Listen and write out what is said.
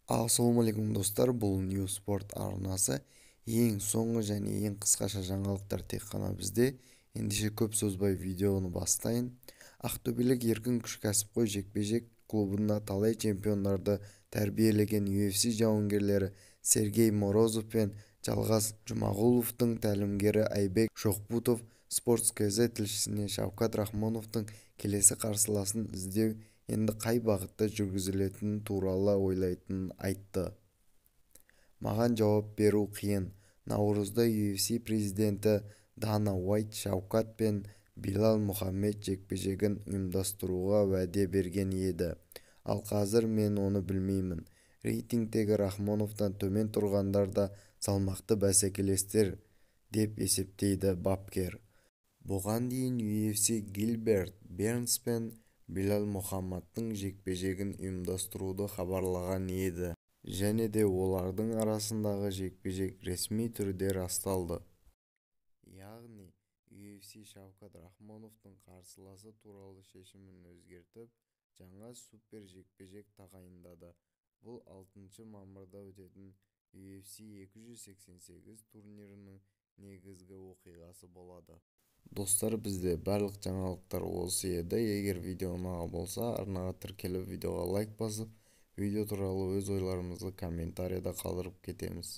Assalamu алейкум достар, бұл New Sport арнасы. Ең соңғы және ең қысқаша жаңалықтар тек қана бізде. Ендеше көп созбай видеоны бастайын. Ақтөбелік еркін күш кәсіпқой жекпе-жек клубында талай чемпиондарды тәрбиелеген UFC жауынгерлері Сергей Морозов пен Жалғас Жұмағұловтың тәлімгері Айбек Шоқбутов Sports.kz тілшісіне Шавкат Рахмоновтың келесі қарсыласын іздеу енді қай бағытта жүргізілетіні туралы ойлайтынын айтты. Маған жауап беру қиын. Наурызда UFC президенті Дана Уайт Шавкат пен Билал Мұхаммед жекпе-жегін ұйымдастыруға уәде берген еді. Ал қазір мен оны білмеймін. Рейтингтегі Рахмоновтан төмен тұрғандар да салмақты бәсекелестер деп есептейді бапкер. Бұған дейін UFC Гилберт Бернс пен Билал Мұхаммадтың жекпе-жегін ұйымдастыруды хабарлаған еді. Және де олардың арасындағы жекпе-жек ресми түрде расталды. Яғни UFC Шавкат Рахмоновтың қарсыласы туралы шешімін өзгертіп, жаңа супер жекпе-жек тағайындады. Бұл 6 мамырда өтетін UFC 288 турнирінің негізгі оқиғасы болады. Достар, бізде барлық жаңалықтар осы еді. Егер видео ұнаған болса, арнаға тіркеліп видеоға лайк басып, видео туралы өз ойларыңызды комментарийда қалдырып кетеміз.